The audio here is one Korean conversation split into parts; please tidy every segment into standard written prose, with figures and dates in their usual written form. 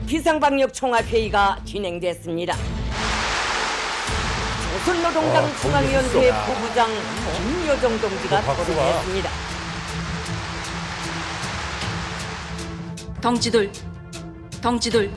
비상방역 총합회의가 진행됐습니다. 조선노동당 중앙위원회 부부장 김여정 동지가 토론했습니다. 덩치들,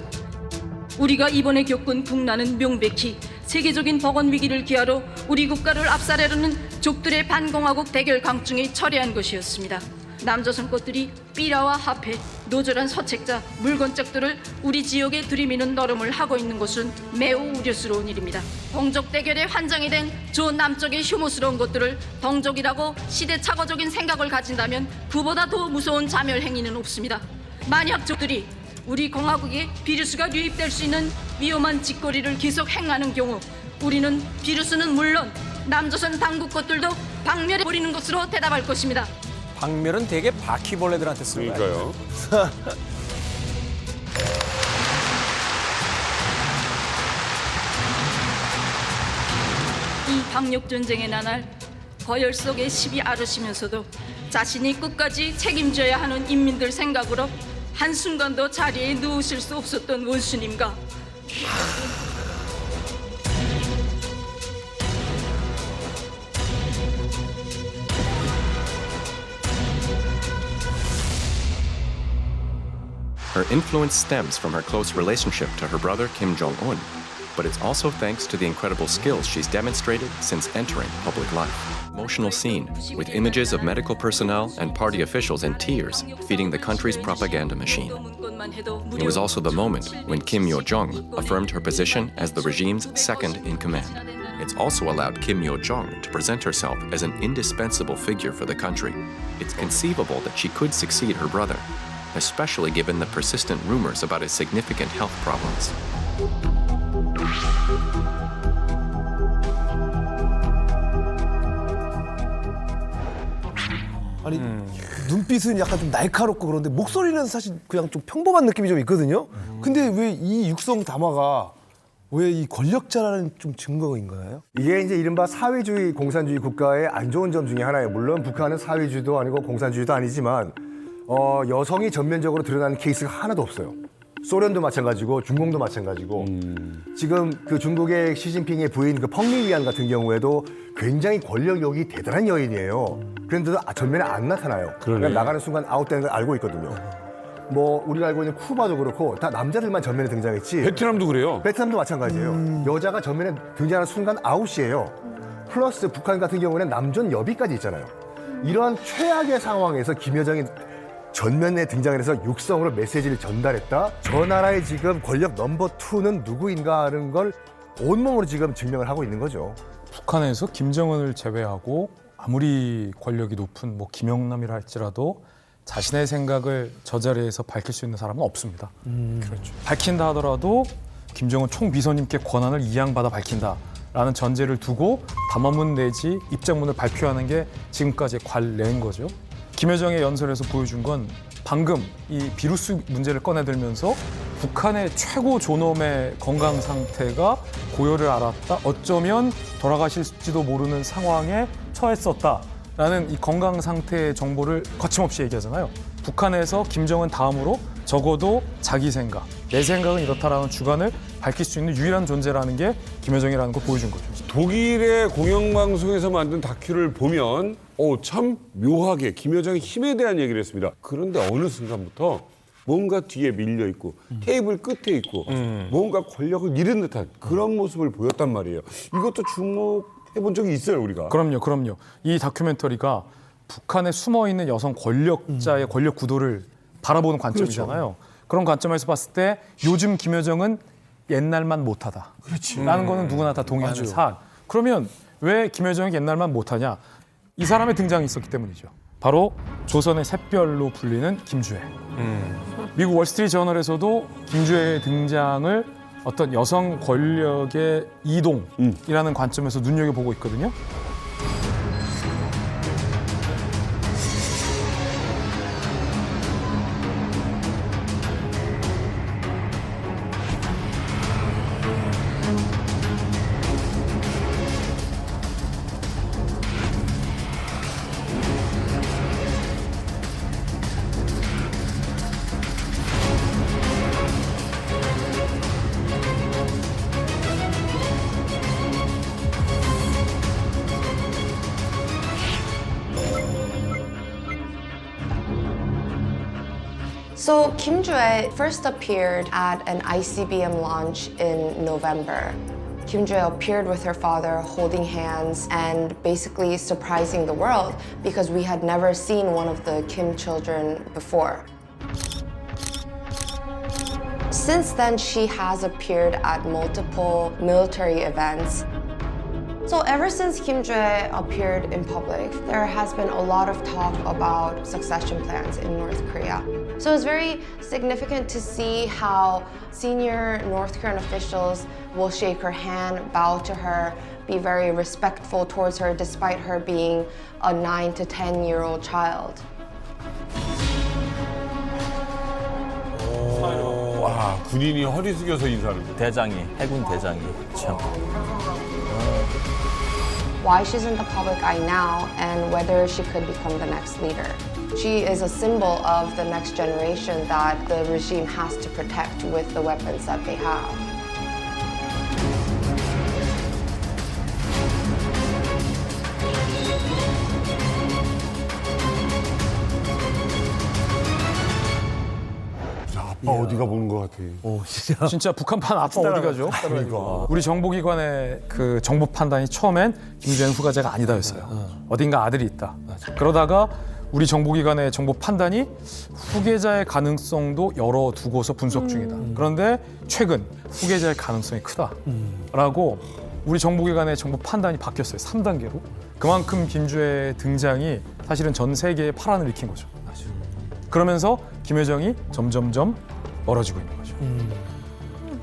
우리가 이번에 겪은 국난은 명백히 세계적인 보건 위기를 기하로 우리 국가를 압살하려는 족들의 반공화국 대결 강중에 철회한 것이었습니다. 남조선 것들이 삐라와 화폐, 노절한 서책자, 물건짝들을 우리 지역에 들이미는 노름을 하고 있는 것은 매우 우려스러운 일입니다. 동족 대결의 환장이 된 저 남쪽의 혐오스러운 것들을 동족이라고 시대착오적인 생각을 가진다면 그보다 더 무서운 자멸 행위는 없습니다. 만약 적들이 우리 공화국에 비루스가 유입될 수 있는 위험한 짓거리를 계속 행하는 경우 우리는 비루스는 물론 남조선 당국 것들도 박멸해버리는 것으로 대답할 것입니다. 박멸은 대개 바퀴벌레들한테 쓰는 거예요. 그러니까요. 이 방역전쟁의 나날 거열 속에 시비 앓으시면서도 자신이 끝까지 책임져야 하는 인민들 생각으로 한순간도 자리에 누우실 수 없었던 원수님과 Her influence stems from her close relationship to her brother Kim Jong-un, but it's also thanks to the incredible skills she's demonstrated since entering public life. Emotional scene with images of medical personnel and party officials in tears feeding the country's propaganda machine. It was also the moment when Kim Yo-jong affirmed her position as the regime's second in command. It's also allowed Kim Yo-jong to present herself as an indispensable figure for the country. It's conceivable that she could succeed her brother, especially given the persistent rumors about his significant health problems. 아니 눈빛은 약간 좀 날카롭고 그런데 목소리는 사실 그냥 좀 평범한 느낌이 좀 있거든요. 근데 왜 이 육성 담화가 왜 이 권력자라는 좀 증거인가요? 이게 이제 이른바 사회주의 공산주의 국가의 안 좋은 점 중에 하나예요. 물론 북한은 사회주의도 아니고 공산주의도 아니지만 여성이 전면적으로 드러나는 케이스가 하나도 없어요. 소련도 마찬가지고 중공도 마찬가지고 지금 그 중국의 시진핑의 부인 그 펑리위안 같은 경우에도 굉장히 권력욕이 대단한 여인이에요. 그런데도 전면에 안 나타나요. 그냥 나가는 순간 아웃되는 걸 알고 있거든요. 뭐 우리가 알고 있는 쿠바도 그렇고 다 남자들만 전면에 등장했지. 베트남도 그래요. 베트남도 마찬가지예요. 여자가 전면에 등장하는 순간 아웃이에요. 플러스 북한 같은 경우는 남존 여비까지 있잖아요. 이러한 최악의 상황에서 김여정이 전면에 등장해서 육성으로 메시지를 전달했다. 저 나라의 지금 권력 넘버 2는 누구인가 하는 걸 온몸으로 지금 증명을 하고 있는 거죠. 북한에서 김정은을 제외하고 아무리 권력이 높은 뭐 김영남이라 할지라도 자신의 생각을 저 자리에서 밝힐 수 있는 사람은 없습니다. 그렇죠. 밝힌다 하더라도 김정은 총비서님께 권한을 이양받아 밝힌다라는 전제를 두고 담화문 내지 입장문을 발표하는 게 지금까지의 관례인 거죠. 김여정의 연설에서 보여준 건 방금 이 비루스 문제를 꺼내들면서 북한의 최고 존엄의 건강 상태가 고열을 앓았다. 어쩌면 돌아가실지도 모르는 상황에 처했었다라는 이 건강 상태의 정보를 거침없이 얘기하잖아요. 북한에서 김정은 다음으로 적어도 자기 생각, 내 생각은 이렇다라는 주관을 밝힐 수 있는 유일한 존재라는 게 김여정이라는 걸 보여준 거죠. 독일의 공영방송에서 만든 다큐를 보면 참 묘하게 김여정의 힘에 대한 얘기를 했습니다. 그런데 어느 순간부터 뭔가 뒤에 밀려 있고 테이블 끝에 있고 뭔가 권력을 잃은 듯한 그런 모습을 보였단 말이에요. 이것도 주목해 본 적이 있어요, 우리가. 그럼요. 이 다큐멘터리가 북한에 숨어있는 여성 권력자의 권력 구도를 바라보는 관점이잖아요. 그렇죠. 그런 관점에서 봤을 때 요즘 김여정은 옛날만 못하다. 라는 거는 누구나 다 동의하는 사안. 그러면 왜 김여정이 옛날만 못하냐? 이 사람의 등장이 있었기 때문이죠. 바로 조선의 샛별로 불리는 김주애. 미국 월스트리트 저널에서도 김주애의 등장을 어떤 여성 권력의 이동이라는 관점에서 눈여겨보고 있거든요. So Kim Joo-ae first appeared at an ICBM launch in November. Kim Joo-ae appeared with her father holding hands and basically surprising the world because we had never seen one of the Kim children before. Since then, she has appeared at multiple military events. So ever since Kim Joo-ae appeared in public, there has been a lot of talk about succession plans in North Korea. So it's very significant to see how senior North Korean officials will shake her hand, bow to her, be very respectful towards her despite her being a 9 to 10-year-old child. 와, 군인이 허리 숙여서 인사하는 거. 대장이, 해군 대장이 참. Why she's in the public eye now and whether she could become the next leader. She is a symbol of the next generation that the regime has to protect with the weapons that they have. 아빠 어디가 보는 것 같아. 진짜 북한판 아빠 어디 가죠? 우리 정보기관의 그 정보 판단이 처음엔 김조연 후가자가 아니다였어요. 어딘가 아들이 있다. 그러다가 우리 정보기관의 정보 판단이 후계자의 가능성도 열어두고서 분석 중이다. 그런데 최근 후계자의 가능성이 크다라고 우리 정보기관의 정보 판단이 바뀌었어요. 3단계로. 그만큼 김주의 등장이 사실은 전 세계에 파란을 일으킨 거죠. 그러면서 김여정이 점점점 멀어지고 있는 거죠.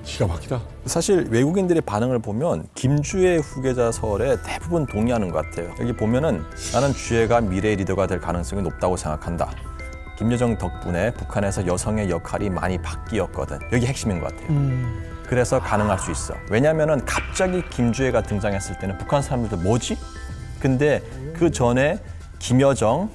기가 막히다. 사실 외국인들의 반응을 보면 김주의 후계자설에 대부분 동의하는 것 같아요. 여기 보면은 나는 주혜가 미래의 리더가 될 가능성이 높다고 생각한다. 김여정 덕분에 북한에서 여성의 역할이 많이 바뀌었거든. 여기 핵심인 것 같아요. 그래서 가능할 수 있어. 왜냐하면은 갑자기 김주혜가 등장했을 때는 북한 사람들도 뭐지? 근데 그 전에 김여정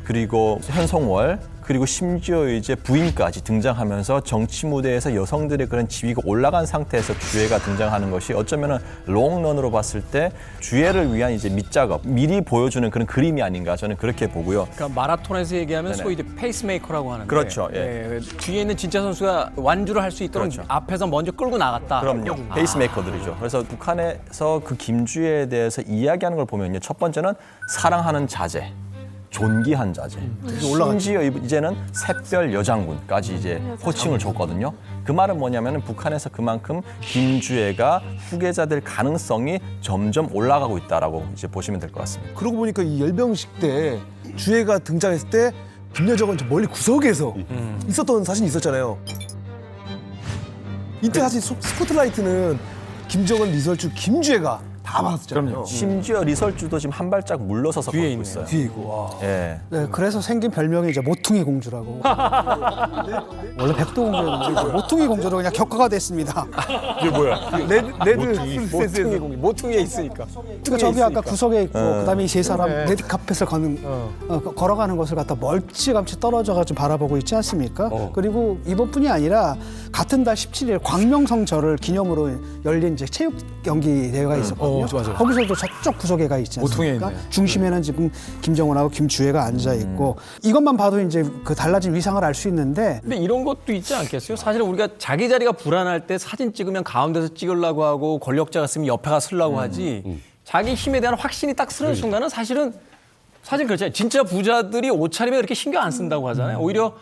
그리고 현성월 그리고 심지어 이제 부인까지 등장하면서 정치 무대에서 여성들의 그런 지위가 올라간 상태에서 주혜가 등장하는 것이 어쩌면은 롱런으로 봤을 때 주혜를 위한 이제 밑작업, 미리 보여주는 그런 그림이 아닌가 저는 그렇게 보고요. 그러니까 마라톤에서 얘기하면 네네. 소위 이제 페이스메이커라고 하는데 그렇죠, 예. 뒤에 있는 진짜 선수가 완주를 할 수 있도록 그렇죠. 앞에서 먼저 끌고 나갔다. 그럼요. 페이스메이커들이죠. 그래서 북한에서 그 김주혜에 대해서 이야기하는 걸 보면요. 첫 번째는 사랑하는 자제. 존귀한 자제. 심지어 이제는 샛별 여장군까지 이제 호칭을 줬거든요. 그 말은 뭐냐면 북한에서 그만큼 김주혜가 후계자 될 가능성이 점점 올라가고 있다라고 이제 보시면 될 것 같습니다. 그러고 보니까 이 열병식 때 주혜가 등장했을 때 김여정은 저 멀리 구석에서 있었던 사진이 있었잖아요. 이때 사실 스포트라이트는 김정은, 리설주, 김주혜가 다 받았잖아요. 그럼요. 심지어 리설주도 지금 한 발짝 물러서서 뒤에 걷고 있네요. 있어요. 뒤에 있고. 와. 예. 네, 그래서 생긴 별명이 이제 모퉁이 공주라고. 원래 백도 공주였는데 모퉁이 공주로 그냥 격화가 됐습니다. 이게 뭐야? 레드 모퉁이에 있으니까. 그러니까 저기 아까 구석에 있고 그다음에 이 세 사람 레드 카펫을 걸어가는 것을 갖다 멀찌감치 떨어져가지고 바라보고 있지 않습니까? 그리고 이번뿐이 아니라 같은 달 17일 광명성절을 기념으로 열린 이제 체육 경기 대회가 있었거든요. 맞아요. 거기서도 저쪽 구석에 가 있지 모퉁이에 않습니까? 있네. 중심에는 지금 김정은하고 김주혜가 앉아 있고 이것만 봐도 이제 그 달라진 위상을 알 수 있는데 근데 이런 것도 있지 않겠어요? 사실 우리가 자기 자리가 불안할 때 사진 찍으면 가운데서 찍으려고 하고 권력자가 쓰면 옆에 가 쓰려고 하지 자기 힘에 대한 확신이 딱 쓰는 순간은 사실 그렇잖아요. 진짜 부자들이 옷차림에 그렇게 신경 안 쓴다고 하잖아요. 오히려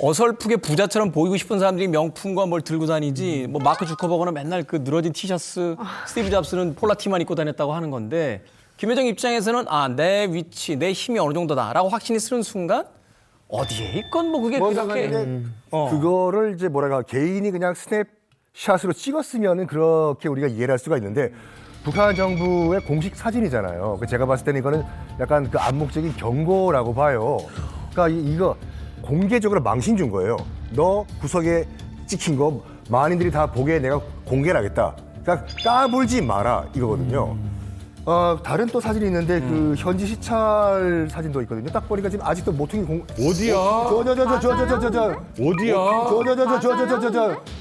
어설프게 부자처럼 보이고 싶은 사람들이 명품과 뭘 들고 다니지 뭐 마크 주커버거는 맨날 그 늘어진 티셔츠 스티브 잡스는 폴라티만 입고 다녔다고 하는 건데 김여정 입장에서는 내 위치, 내 힘이 어느 정도다라고 확신이 쓰는 순간 어디에 있건 뭐 그게 그렇게 그거를 이제 개인이 그냥 스냅샷으로 찍었으면은 그렇게 우리가 이해를 할 수가 있는데 북한 정부의 공식 사진이잖아요. 제가 봤을 때는 이거는 약간 그 암묵적인 경고라고 봐요. 그러니까 이거 공개적으로 망신 준 거예요. 너 구석에 찍힌 거 만인들이 다 보게 내가 공개를 하겠다. 그러니까 까불지 마라 이거거든요. 다른 또 사진이 있는데 그 현지 시찰 사진도 있거든요. 딱 보니까 지금 아직도 모퉁이 어디야? 저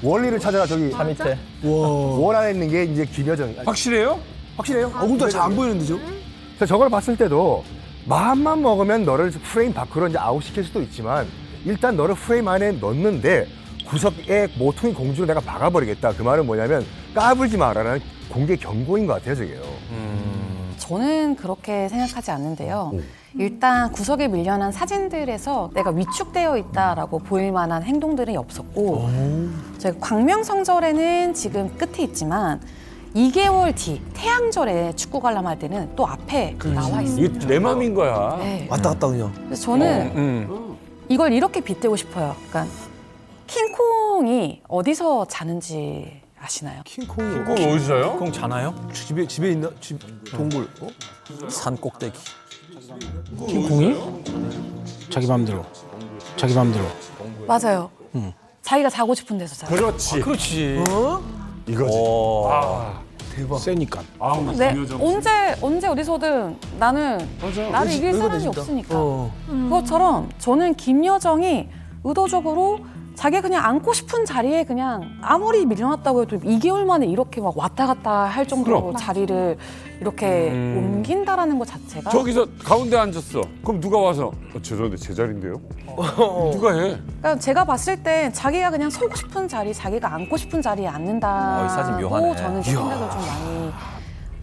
원리를 찾아라 저기 산 밑에. 원 안에 있는 게 이제 김여정. 확실해요? 확실해요? 근데 잘 안 보이는데 죠? 그래서 저걸 봤을 때도 마음만 먹으면 너를 프레임 밖으로 이제 아웃시킬 수도 있지만 일단 너를 프레임 안에 넣는데 구석에 모퉁이 공주로 내가 막아버리겠다. 그 말은 뭐냐면 까불지 마라라는 공개 경고인 것 같아요, 저게요. 저는 그렇게 생각하지 않는데요. 일단 구석에 밀려난 사진들에서 내가 위축되어 있다라고 보일 만한 행동들이 없었고 저희 광명성절에는 지금 끝에 있지만 2개월 뒤 태양절에 축구 관람할 때는 또 앞에 나와 있습니다. 이게 내 맘인 거야. 네. 왔다 갔다 그냥. 그래서 저는 이걸 이렇게 빗대고 싶어요. 그러니까 킹콩이 어디서 자는지 아시나요? 킹콩이 그건 어디서요? 공 자나요? 집에 있나? 집 동굴. 산 꼭대기. 킹콩이 자기 맘대로 맞아요. 자기가 자고 싶은 데서 자요. 그렇지. 그렇지. 이거지. 세니까. 네, 언제 어디서든 나를 이길 사람이 없으니까. 그것처럼 저는 김여정이 의도적으로 자기가 그냥 앉고 싶은 자리에 그냥 아무리 밀려났다고 해도 2개월 만에 이렇게 막 왔다 갔다 할 정도로 자리를 이렇게 옮긴다라는 것 자체가 저기서 가운데 앉았어. 그럼 누가 와서 죄송한데 제 자리인데요? 누가 해? 그러니까 제가 봤을 때 자기가 그냥 서고 싶은 자리, 자기가 앉고 싶은 자리에 이 사진 앉는다고 묘하네. 저는 생각을 좀 많이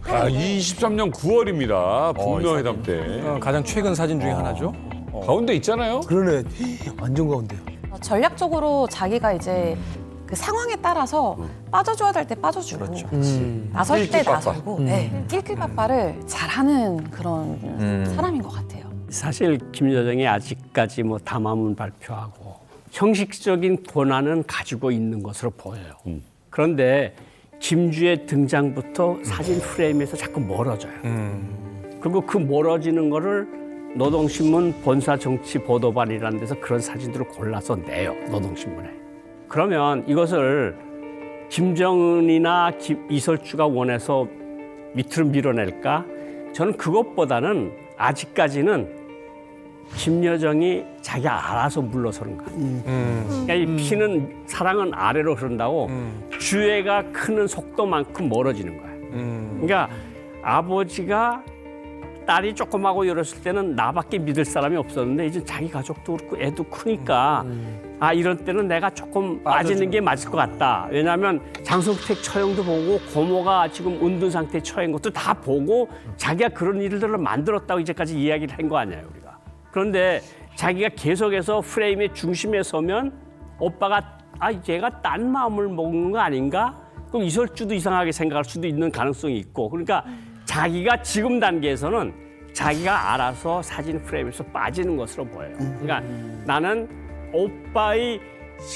아, 23년 9월입니다. 북미회담 때. 가장 최근 사진 중에 하나죠. 가운데 있잖아요. 그러네. 완전 가운데. 전략적으로 자기가 이제 그 상황에 따라서 빠져줘야 될 때 빠져주고 나설 때 나서고 낄낄빠빠를 잘하는 그런 사람인 것 같아요. 사실 김여정이 아직까지 뭐 담화문 발표하고 형식적인 권한은 가지고 있는 것으로 보여요. 그런데 김주의 등장부터 사진 프레임에서 자꾸 멀어져요. 그리고 그 멀어지는 거를 노동신문 본사정치보도반이라는 데서 그런 사진들을 골라서 내요. 노동신문에. 그러면 이것을 김정은이나 이설주가 원해서 밑으로 밀어낼까? 저는 그것보다는 아직까지는 김여정이 자기가 알아서 물러서는 거 같아요. 그러니까 이 피는 사랑은 아래로 흐른다고 주애가 크는 속도만큼 멀어지는 거야. 그러니까 아버지가 딸이 조그마하고 이랬을 때는 나밖에 믿을 사람이 없었는데 이제 자기 가족도 그렇고 애도 크니까 아 이런 때는 내가 조금 빠지는 게 맞을 것 같다. 왜냐하면 장성택 처형도 보고 고모가 지금 은둔 상태에 처한 것도 다 보고 자기가 그런 일들을 만들었다고 이제까지 이야기를 한 거 아니에요 우리가. 그런데 자기가 계속해서 프레임의 중심에 서면 오빠가 아 얘가 딴 마음을 먹는 거 아닌가? 그럼 이설주도 이상하게 생각할 수도 있는 가능성이 있고 그러니까 자기가 지금 단계에서는 자기가 알아서 사진 프레임에서 빠지는 것으로 보여요. 그러니까 나는 오빠의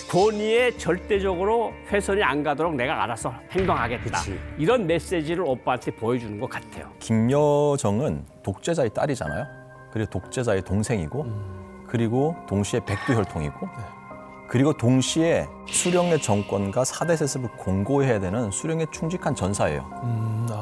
권위에 절대적으로 훼손이 안 가도록 내가 알아서 행동하겠다. 이런 메시지를 오빠한테 보여주는 것 같아요. 김여정은 독재자의 딸이잖아요. 그리고 독재자의 동생이고 그리고 동시에 백두혈통이고 그리고 동시에 수령의 정권과 4대 세습을 공고해야 되는 수령에 충직한 전사예요.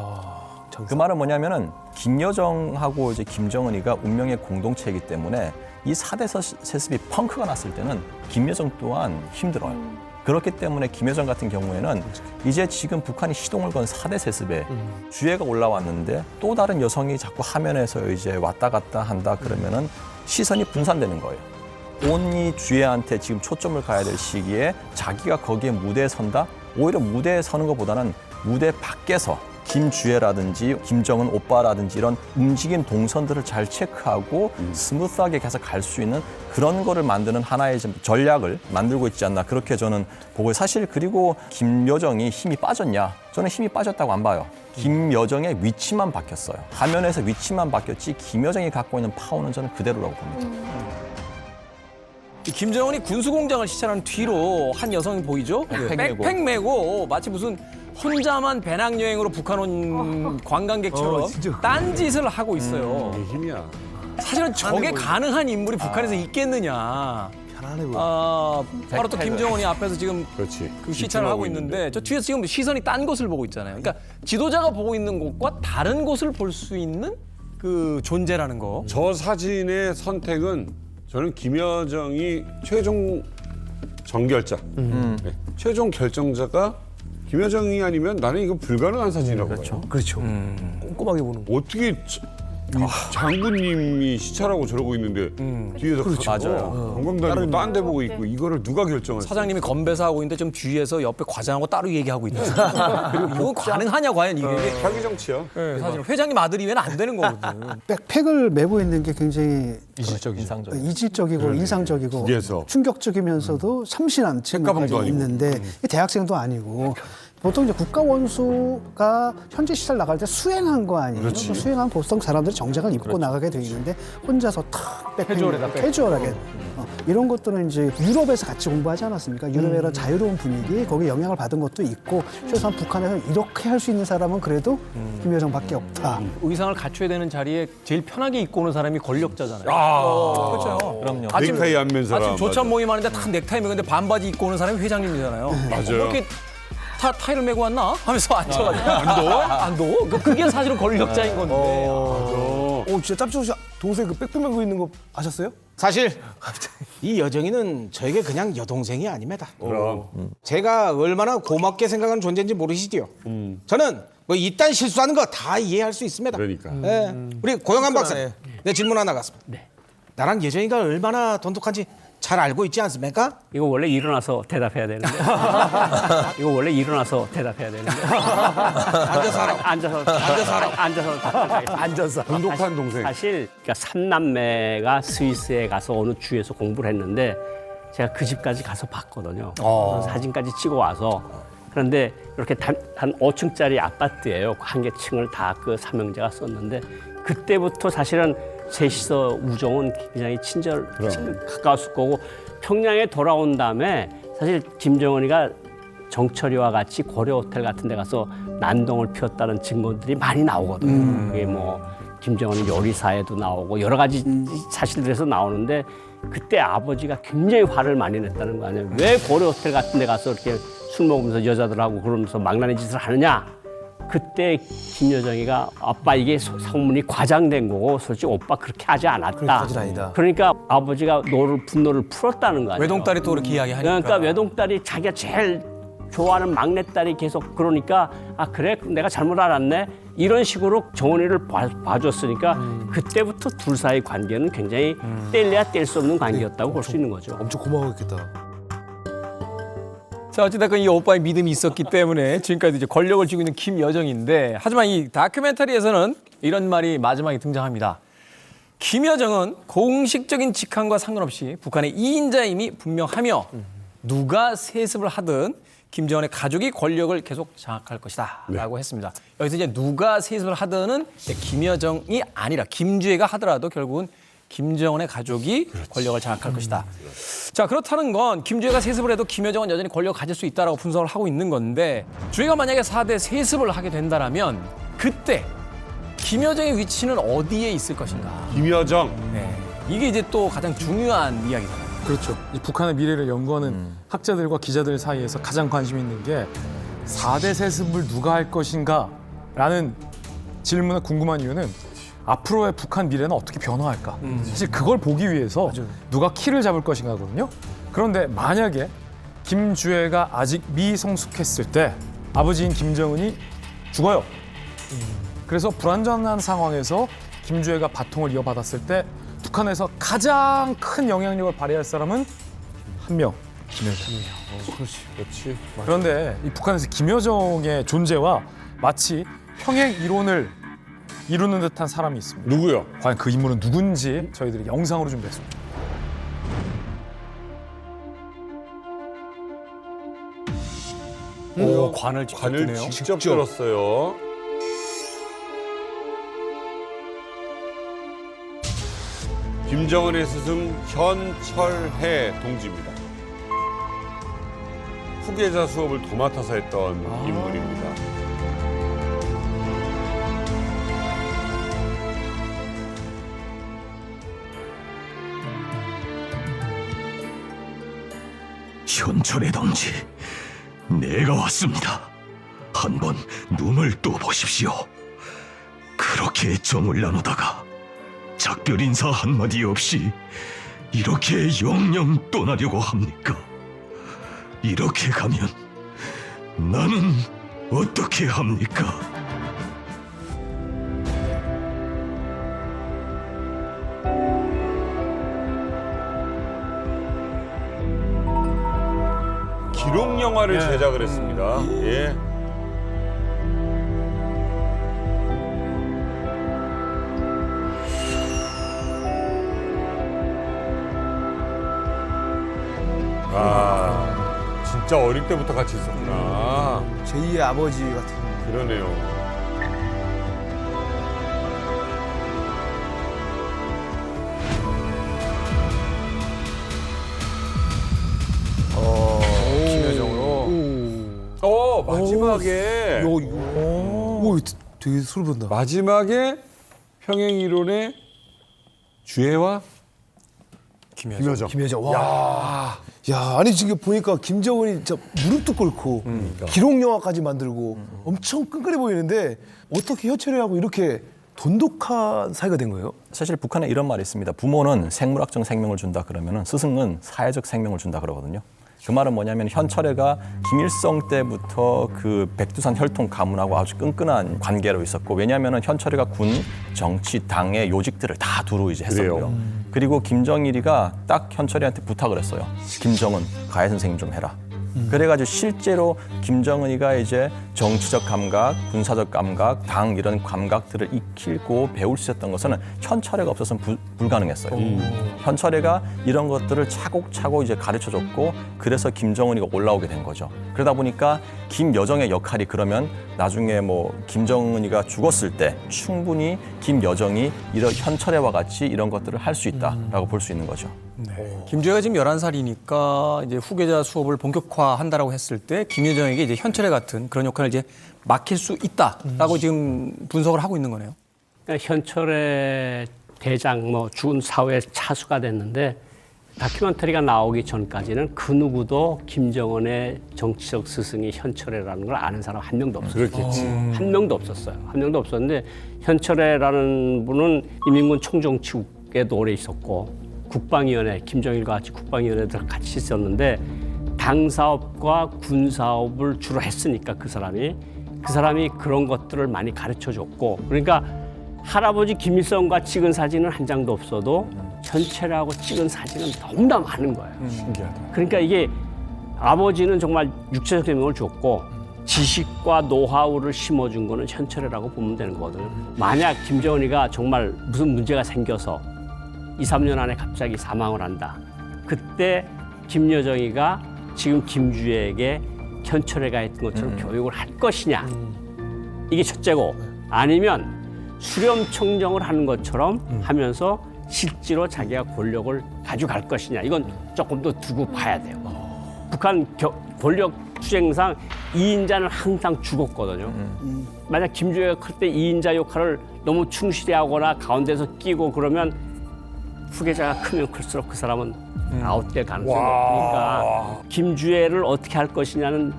그 말은 뭐냐면은 김여정하고 이제 김정은이가 운명의 공동체이기 때문에 이 4대 세습이 펑크가 났을 때는 김여정 또한 힘들어요. 그렇기 때문에 김여정 같은 경우에는 이제 지금 북한이 시동을 건 4대 세습에 주애가 올라왔는데 또 다른 여성이 자꾸 화면에서 이제 왔다 갔다 한다 그러면은 시선이 분산되는 거예요. 온 이 주애한테 지금 초점을 가야 될 시기에 자기가 거기에 무대에 선다? 오히려 무대에 서는 것보다는 무대 밖에서 김주애라든지 김정은 오빠라든지 이런 움직임 동선들을 잘 체크하고 스무스하게 계속 갈 수 있는 그런 거를 만드는 하나의 전략을 만들고 있지 않나 그렇게 저는 보고 사실 그리고 김여정이 힘이 빠졌냐? 저는 힘이 빠졌다고 안 봐요. 김여정의 위치만 바뀌었어요. 화면에서 위치만 바뀌었지 김여정이 갖고 있는 파워는 저는 그대로라고 봅니다. 김정은이 군수공장을 시찰한 뒤로 한 여성이 보이죠? 백팩 메고 마치 무슨 혼자만 배낭여행으로 북한 온 관광객처럼 딴짓을 하고 있어요. 이게 힘이야. 사실은 저게 가능한 인물이 북한에서 있겠느냐. 편안해 보여. 바로 또 김정은이 앞에서 지금 그렇지. 그 시찰을 하고 있는데 저 뒤에서 지금 시선이 딴 곳을 보고 있잖아요. 그러니까 지도자가 보고 있는 곳과 다른 곳을 볼 수 있는 그 존재라는 거. 저 사진의 선택은 저는 김여정이 최종 정결자, 최종 결정자가 김여정이 아니면 나는 이거 불가능한 사진이라고 봐요. 그렇죠. 꼼꼼하게 보는 거. 어떻게 장군님이 시찰하고 저러고 있는데 뒤에서 맞아요. 관광다니고 딴 데 보고 있고 이거를 누가 결정했어요? 사장님이 건배사하고 있는데 좀 뒤에서 옆에 과장하고 따로 얘기하고 있다. 그리고 이거 가능하냐 과연 이게? 자기 정치야. 네, 사실 회장님 아들이면 안 되는 거거든. 백팩을 메고 있는 게 굉장히 이질적이고 인상적이고 뒤에서. 충격적이면서도 참신한 책가방도 친구가 아니고. 있는데 대학생도 아니고 보통 이제 국가원수가 현지 시설 나갈 때 수행한 거 아니에요? 그 수행한 보통 사람들이 정장을 입고 나가게 돼 있는데 혼자서 탁 캐주얼하게 이런 것들은 이제 유럽에서 같이 공부하지 않았습니까? 유럽의 이런 자유로운 분위기 거기에 영향을 받은 것도 있고 최소한 북한에서 이렇게 할 수 있는 사람은 그래도 김여정밖에 없다. 의상을 갖춰야 되는 자리에 제일 편하게 입고 오는 사람이 권력자잖아요. 그렇죠. 그럼요. 넥타이 안 맨 사람. 아침 조찬 모임 하는데 다 넥타이 매는데 반바지 입고 오는 사람이 회장님이잖아요. 맞아요. 이렇게 타이를 메고 왔나? 하면서 앉혀가지고 안 둬? 그게 사실은 권력자인 건데. 진짜 짭조씨 동생 그 백팩 메고 있는 거 아셨어요? 사실 이 여정이는 저에게 그냥 여동생이 아닙니다. 그럼. 제가 얼마나 고맙게 생각하는 존재인지 모르시지요. 저는 뭐 이딴 실수하는 거 다 이해할 수 있습니다. 그러니까. 예. 우리 고영한 박사님, 내 질문 하나 갔습니다. 네. 나랑 여정이가 얼마나 돈독한지 잘 알고 있지 않습니까? 이거 원래 일어나서 대답해야 되는데. 이거 원래 일어나서 대답해야 되는데. 앉아서 하라고. 앉아서. 돈독한 동생. 사실 그러니까 삼남매가 스위스에 가서 어느 주에서 공부를 했는데 제가 그 집까지 가서 봤거든요. 사진까지 찍어 와서. 그런데 이렇게 한 5층짜리 아파트예요. 한 개 층을 다 그 삼형제가 썼는데 그때부터 사실은 셋이서 우정은 굉장히 가까웠을 거고 평양에 돌아온 다음에 사실 김정은이가 정철이와 같이 고려 호텔 같은 데 가서 난동을 피웠다는 증거들이 많이 나오거든요. 그게 뭐 김정은이 요리사에도 나오고 여러 가지 사실들에서 나오는데 그때 아버지가 굉장히 화를 많이 냈다는 거 아니에요. 왜 고려 호텔 같은 데 가서 이렇게 술 먹으면서 여자들하고 그러면서 망나니 짓을 하느냐. 그때 김여정이가 아빠 이게 성문이 과장된 거고 솔직히 오빠 그렇게 하지 않았다. 그러니까 아버지가 분노를 풀었다는 거 아니에요. 외동딸이 또 그렇게 이야기하니까. 그러니까 외동딸이 자기가 제일 좋아하는 막내딸이 계속 그러니까 아 그래? 그럼 내가 잘못 알았네? 이런 식으로 정원이를 봐줬으니까 그때부터 둘 사이 관계는 굉장히 뗄래야 뗄 수 없는 관계였다고 볼 수 있는 거죠. 엄청 고마웠겠다. 자, 어찌됐건 이 오빠의 믿음이 있었기 때문에 지금까지 이제 권력을 쥐고 있는 김여정인데 하지만 이 다큐멘터리에서는 이런 말이 마지막에 등장합니다. 김여정은 공식적인 직함과 상관없이 북한의 2인자임이 분명하며 누가 세습을 하든 김정은의 가족이 권력을 계속 장악할 것이다 라고 했습니다. 여기서 이제 누가 세습을 하든은 김여정이 아니라 김주애가 하더라도 결국은 김정은의 가족이 권력을 장악할 것이다. 자, 그렇다는 건 김주애가 세습을 해도 김여정은 여전히 권력을 가질 수 있다라고 분석을 하고 있는 건데 주애가 만약에 4대 세습을 하게 된다면 그때 김여정의 위치는 어디에 있을 것인가? 김여정. 네. 이게 이제 또 가장 중요한 이야기잖아요. 그렇죠. 이 북한의 미래를 연구하는 학자들과 기자들 사이에서 가장 관심 있는 게 4대 세습을 누가 할 것인가라는 질문에 궁금한 이유는 앞으로의 북한 미래는 어떻게 변화할까? 사실 그걸 보기 위해서 누가 키를 잡을 것인가거든요. 그런데 만약에 김주애가 아직 미성숙했을 때 아버지인 김정은이 죽어요. 그래서 불안전한 상황에서 김주애가 바통을 이어받았을 때 북한에서 가장 큰 영향력을 발휘할 사람은 한 명, 김여정. 그렇지. 그런데 이 북한에서 김여정의 존재와 마치 평행 이론을 이루는 듯한 사람이 있습니다. 누구요? 과연 그 인물은 누군지 저희들이 영상으로 준비했습니다. 오, 관을 직접 드네요. 직접 들었어요. 김정은의 스승 현철해 동지입니다. 후계자 수업을 도맡아서 했던 인물입니다. 현철의 동지, 내가 왔습니다. 한번 눈을 떠보십시오. 그렇게 정을 나누다가 작별 인사 한마디 없이 이렇게 영영 떠나려고 합니까? 이렇게 가면 나는 어떻게 합니까? 기록 영화를 제작을 했습니다. 예. 아, 진짜 어릴 때부터 같이 있었구나. 제2의 아버지 같은. 그러네요. 김여정으로. 마지막에. 오, 되게 소름 돋는다. 마지막에 평행이론의 주애와 김여정. 와. 야, 아니 지금 보니까 김정은이 진짜 무릎도 꿇고 기록 영화까지 만들고 엄청 끈끈해 보이는데 어떻게 현철이하고 이렇게 돈독한 사이가 된 거예요? 사실 북한에 이런 말이 있습니다. 부모는 생물학적 생명을 준다 그러면은 스승은 사회적 생명을 준다 그러거든요. 그 말은 뭐냐면 현철이가 김일성 때부터 그 백두산 혈통 가문하고 아주 끈끈한 관계로 있었고, 왜냐하면 현철이가 군, 정치, 당의 요직들을 다 두루 이제 했었고요. 그리고 김정일이가 딱 현철이한테 부탁을 했어요. 김정은 가해 선생님 좀 해라. 그래가지고 실제로 김정은이가 이제 정치적 감각, 군사적 감각, 당 이런 감각들을 익히고 배울 수 있었던 것은 현철이가 없어서는 불가능했어요. 현철이가 이런 것들을 차곡차곡 이제 가르쳐줬고, 그래서 김정은이가 올라오게 된 거죠. 그러다 보니까 김여정의 역할이 그러면 나중에 뭐 김정은이가 죽었을 때 충분히 김여정이 이런 현철이와 같이 이런 것들을 할 수 있다라고 볼 수 있는 거죠. 김주애가 지금 11살이니까 이제 후계자 수업을 본격화한다라고 했을 때 김여정에게 이제 현철애 같은 그런 역할을 이제 맡길 수 있다라고 지금 분석을 하고 있는 거네요. 그러니까 현철의 대장 뭐 죽은 사후에 차수가 됐는데, 다큐멘터리가 나오기 전까지는 그 누구도 김정은의 정치적 스승이 현철애라는 걸 아는 사람 한 명도 없었어요. 그렇겠지. 한 명도 없었어요. 한 명도 없었는데, 현철애라는 분은 인민군 총정치국에도 오래 있었고, 국방위원회, 김정일과 같이 국방위원회들 같이 있었는데, 당 사업과 군 사업을 주로 했으니까 그 사람이 그런 것들을 많이 가르쳐줬고, 그러니까 할아버지 김일성과 찍은 사진은 한 장도 없어도 현철하고 찍은 사진은 너무나 많은 거예요. 신기하다. 그러니까 이게 아버지는 정말 육체적 생명을 줬고 지식과 노하우를 심어준 거는 현철이라고 보면 되는 거거든요. 만약 김정은이가 정말 무슨 문제가 생겨서 2, 3년 안에 갑자기 사망을 한다. 그때 김여정이가 지금 김주애에게 현철이가 했던 것처럼 교육을 할 것이냐. 이게 첫째고, 아니면 수렴청정을 하는 것처럼 하면서 실제로 자기가 권력을 가져갈 것이냐. 이건 조금 더 두고 봐야 돼요. 북한 권력 투쟁상 2인자는 항상 죽었거든요. 만약 김주애가 클 때 2인자 역할을 너무 충실히 하거나 가운데서 끼고 그러면 후계자가 크면 클수록 그 사람은 아웃될 가능성이 높으니까 김주애를 어떻게 할 것이냐는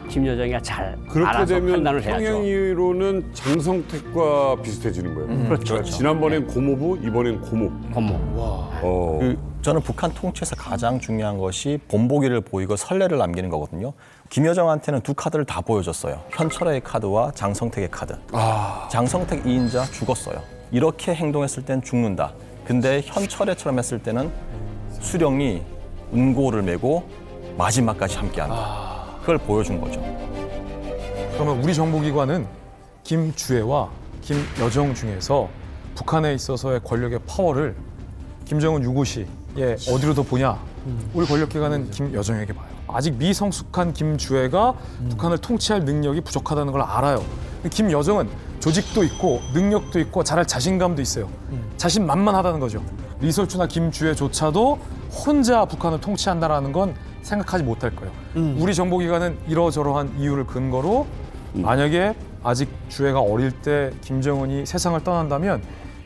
김여정이가 잘 그렇게 알아서 되면 판단을 해야죠. 평행이론은 장성택과 비슷해지는 거예요. 그렇죠. 지난번엔 고모부, 이번엔 고모. 저는 북한 통치에서 가장 중요한 것이 본보기를 보이고 선례를 남기는 거거든요. 김여정한테는 두 카드를 다 보여줬어요. 현철의 카드와 장성택의 카드. 장성택 2인자 죽었어요. 이렇게 행동했을 땐 죽는다. 근데 현철애처럼 했을 때는 수령이 은고를 메고 마지막까지 함께한다. 그걸 보여준 거죠. 그러면 우리 정보기관은 김주애와 김여정 중에서 북한에 있어서의 권력의 파워를 김정은 유고시에 어디로 더 보냐? 우리 권력기관은 김여정에게 봐요. 아직 미성숙한 김주애가 북한을 통치할 능력이 부족하다는 걸 알아요. 근데 김여정은 조직도 있고 능력도 있고 잘할 자신감도 있어요. 자신만만하다는 거죠. 리설주나 김주애조차도 혼자 북한을 통치한다라는 건 생각하지 못할 거예요. 우리 정보기관은 이러저러한 이유를 근거로 만약에 아직 주애가 어릴 때 김정은이 세상을 떠난다면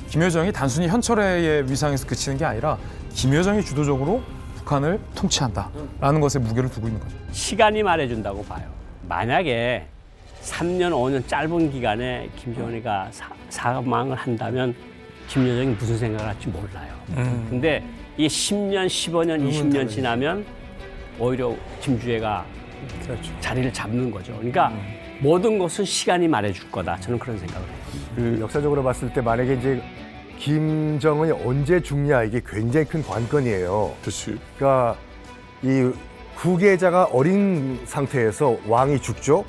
김여정이 단순히 현철애의 위상에서 그치는 게 아니라 김여정이 주도적으로 북한을 통치한다라는 것에 무게를 두고 있는 거죠. 시간이 말해준다고 봐요. 만약에 3년, 5년 짧은 기간에 김정은이가 사망을 한다면 김여정이 무슨 생각을 할지 몰라요. 근데 이게 10년, 15년, 20년 지나면 오히려 김주애가 자리를 잡는 거죠. 그러니까 모든 것은 시간이 말해줄 거다. 저는 그런 생각을 해요. 그 역사적으로 봤을 때 만약에 이제 김정은이 언제 죽냐 이게 굉장히 큰 관건이에요. 그렇지. 그러니까 이 후계자가 어린 상태에서 왕이 죽죠.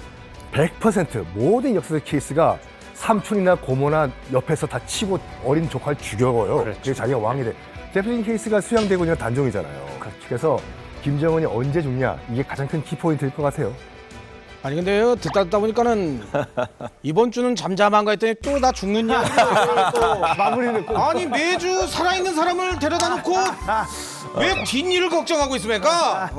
100% 모든 역사적 케이스가 삼촌이나 고모나 옆에서 다 치고 어린 조카를 죽여요. 그래서 자기가 왕이 돼. 대표적인 케이스가 수양대군이나 단종이잖아요. 그래서 김정은이 언제 죽냐 이게 가장 큰 키포인트일 것 같아요. 아니 근데요 듣다 보니까는 이번 주는 잠잠한가 했더니 또 나 죽는 이야기예요. 또 마무리는 아니 매주 살아있는 사람을 데려다 놓고 왜 뒷일을 걱정하고 있습니까?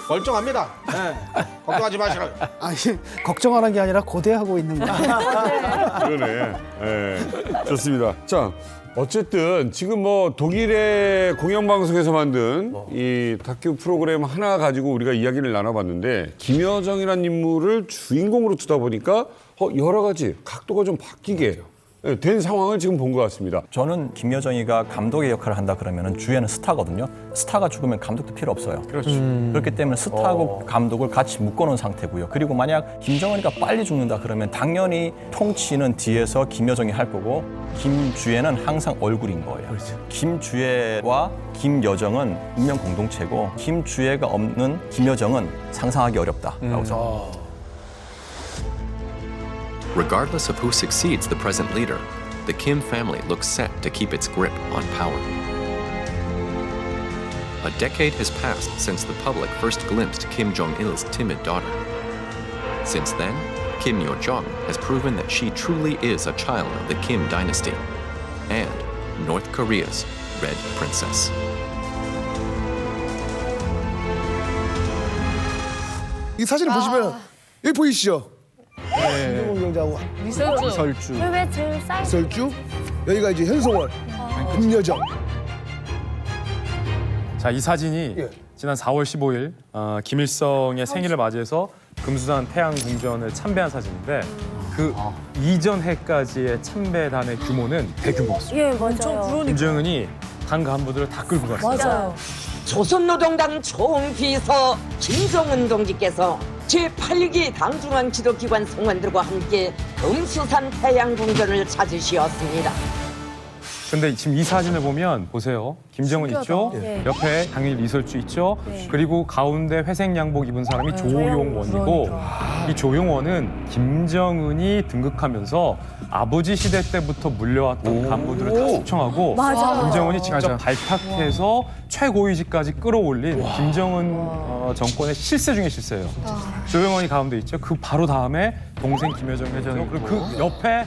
멀쩡합니다. 네. 걱정하지 마시라고. 아니 걱정하는 게 아니라 고대하고 있는 거예요. 그러네. 예, 좋습니다. 자, 어쨌든 지금 뭐 독일의 공영방송에서 만든 이 다큐 프로그램 하나 가지고 우리가 이야기를 나눠봤는데 김여정이라는 인물을 주인공으로 두다 보니까 여러 가지 각도가 좀 바뀌게 된 상황을 지금 본 것 같습니다. 저는 김여정이가 감독의 역할을 한다 그러면 주연은 스타거든요. 스타가 죽으면 감독도 필요 없어요. 그렇죠. 그렇기 때문에 스타하고 감독을 같이 묶어놓은 상태고요. 그리고 만약 김정은이가 빨리 죽는다 그러면 당연히 통치는 뒤에서 김여정이 할 거고 김주애는 항상 얼굴인 거예요. 그렇죠. 김주애와 김여정은 운명 공동체고 김주애가 없는 김여정은 상상하기 어렵다라고 생각합니다. Regardless of who succeeds the present leader, the Kim family looks set to keep its grip on power. A decade has passed since the public first glimpsed Kim Jong-il's timid daughter. Since then, Kim Yo-jong has proven that she truly is a child of the Kim dynasty and North Korea's Red Princess. 이 사진을 보시면 여기 보이시죠? 김정은 위원장하고 이설주. 왜 제일 쌀? 이설주, 여기가 이제 현송월, 김여정. 자, 이 사진이 지난 4월 15일 김일성의 생일을 맞이해서 금수산 태양궁전을 참배한 사진인데 그 이전 해까지의 참배단의 규모는 대규모였어요. 예, 맞아요. 김정은이 당 간부들을 다 끌고 갔어요. 맞아요. 조선노동당 총비서 김정은 동지께서 제8기 당중앙 지도기관 성원들과 함께 금수산 태양궁전을 찾으시었습니다. 근데 지금 이 사진을 보면 보세요. 김정은 있죠? 네. 옆에 당연히 이설주 있죠? 네. 그리고 가운데 회색 양복 입은 사람이 조용원이고 이 조용원은 김정은이 등극하면서 아버지 시대 때부터 물려왔던 간부들을 다 숙청하고 맞아. 김정은이 직접 발탁해서 최고위직까지 끌어올린 김정은 정권의 실세 중에 실세예요. 조용원이 가운데 있죠. 그 바로 다음에 동생 김여정이 있죠. 그리고 그 옆에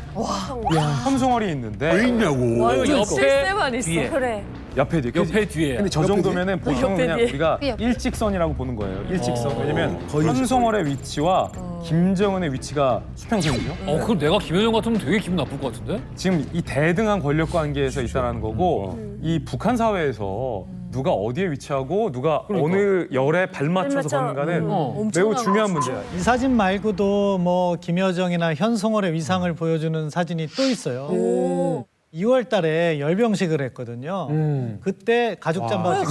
현송월이 있는데 왜 있냐고. 실세만 있어. 그래. 옆에 뒤에. 근데 저 정도면은 보통 그냥 우리가 일직선이라고 보는 거예요. 일직선. 왜냐면 현송월의 위치와 김정은의 위치가 수평선이죠. 그럼 내가 김여정 같으면 되게 기분 나쁠 것 같은데? 지금 이 대등한 권력 관계에서 있다는 거고 이 북한 사회에서 누가 어디에 위치하고 누가 어느 열에 발맞춰서 걷는가는 매우 중요한 문제야. 이 사진 말고도 뭐 김여정이나 현송월의 위상을 보여주는 사진이 또 있어요. 2월 달에 열병식을 했거든요. 그때 가죽 잠바를